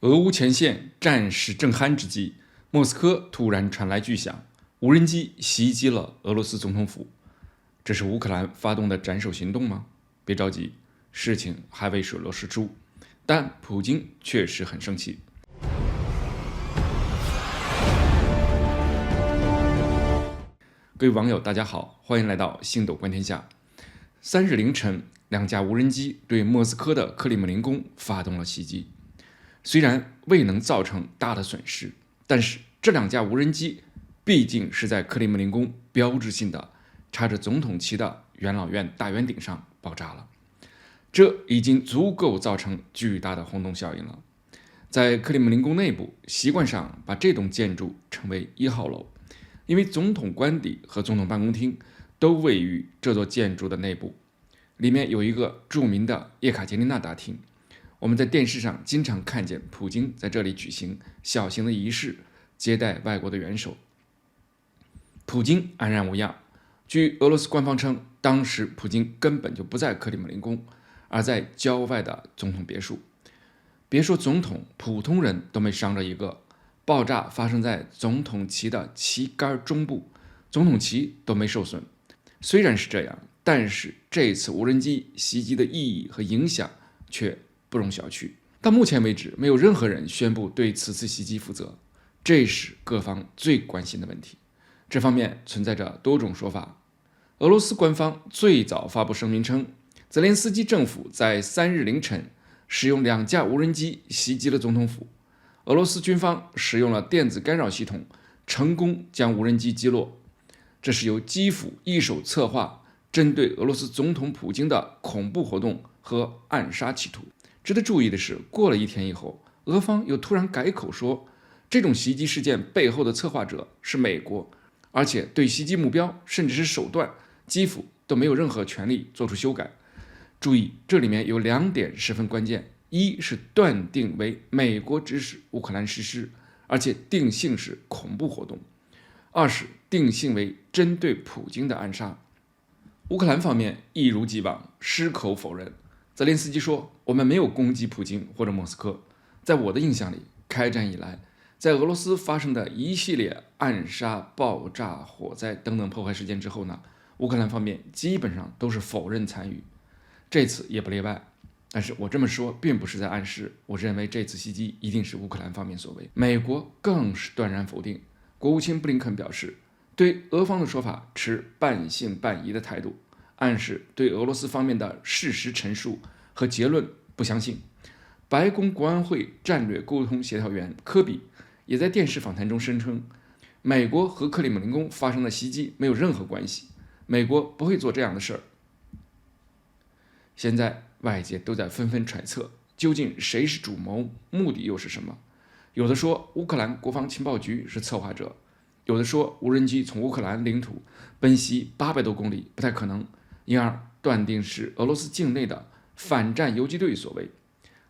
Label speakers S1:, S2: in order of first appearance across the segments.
S1: 俄乌前线战事正酣之际，莫斯科突然传来巨响，无人机袭击了俄罗斯总统府。这是乌克兰发动的斩首行动吗？别着急，事情还未水落石出，但普京确实很生气。各位网友，大家好，欢迎来到星斗观天下。3日凌晨，两架无人机对莫斯科的克里姆林宫发动了袭击。虽然未能造成大的损失，但是这两架无人机毕竟是在克里姆林宫标志性的插着总统旗的元老院大圆顶上爆炸了，这已经足够造成巨大的轰动效应了。在克里姆林宫内部，习惯上把这栋建筑称为1号楼，因为总统官邸和总统办公厅都位于这座建筑的内部，里面有一个著名的叶卡捷琳娜大厅。我们在电视上经常看见普京在这里举行小型的仪式，接待外国的元首。普京安然无恙。据俄罗斯官方称，当时普京根本就不在克里姆林宫，而在郊外的总统别墅。别说总统，普通人都没伤着一个。爆炸发生在总统旗的旗杆中部，总统旗都没受损。虽然是这样，但是这次无人机袭击的意义和影响却不容小觑。到目前为止，没有任何人宣布对此次袭击负责，这是各方最关心的问题。这方面存在着多种说法。俄罗斯官方最早发布声明称，泽连斯基政府在3日凌晨使用2架无人机袭击了总统府。俄罗斯军方使用了电子干扰系统，成功将无人机击落。这是由基辅一手策划针对俄罗斯总统普京的恐怖活动和暗杀企图。值得注意的是，过了1天以后，俄方又突然改口说，这种袭击事件背后的策划者是美国，而且对袭击目标甚至是手段，基辅都没有任何权利做出修改。注意，这里面有2点十分关键：一是断定为美国指使乌克兰实施，而且定性是恐怖活动；二是定性为针对普京的暗杀。乌克兰方面一如既往矢口否认。泽连斯基说，我们没有攻击普京或者莫斯科。在我的印象里，开战以来，在俄罗斯发生的一系列暗杀、爆炸、火灾等等破坏事件之后呢，乌克兰方面基本上都是否认参与，这次也不例外。但是我这么说并不是在暗示，我认为这次袭击一定是乌克兰方面所为。美国更是断然否定。国务卿布林肯表示，对俄方的说法持半信半疑的态度，暗示对俄罗斯方面的事实陈述和结论不相信。白宫国安会战略沟通协调员科比也在电视访谈中声称，美国和克里姆林宫发生的袭击没有任何关系，美国不会做这样的事儿。现在外界都在纷纷揣测，究竟谁是主谋，目的又是什么？有的说乌克兰国防情报局是策划者，有的说无人机从乌克兰领土奔袭800多公里不太可能，因而断定是俄罗斯境内的反战游击队所为。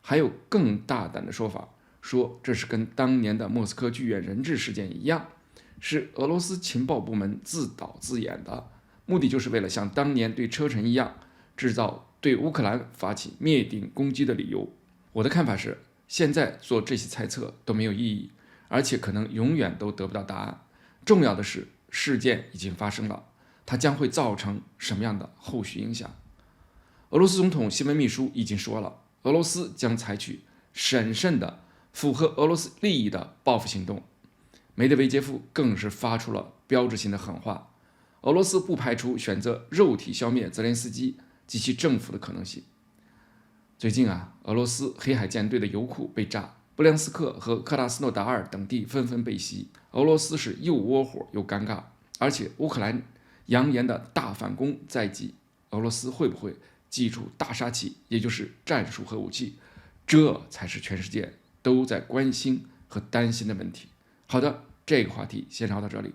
S1: 还有更大胆的说法，说这是跟当年的莫斯科剧院人质事件一样，是俄罗斯情报部门自导自演的，目的就是为了像当年对车臣一样，制造对乌克兰发起灭顶攻击的理由。我的看法是，现在做这些猜测都没有意义，而且可能永远都得不到答案。重要的是，事件已经发生了，它将会造成什么样的后续影响？俄罗斯总统新闻秘书已经说了，俄罗斯将采取审慎的、符合俄罗斯利益的报复行动。梅德韦杰夫更是发出了标志性的狠话，俄罗斯不排除选择肉体消灭泽连斯基及其政府的可能性。最近俄罗斯黑海舰队的油库被炸，布良斯克和克拉斯诺达尔等地纷纷被袭，俄罗斯是又窝火又尴尬，而且乌克兰扬言的大反攻在即，俄罗斯会不会祭出大杀器，也就是战术核武器？这才是全世界都在关心和担心的问题。好的，这个话题先聊到这里。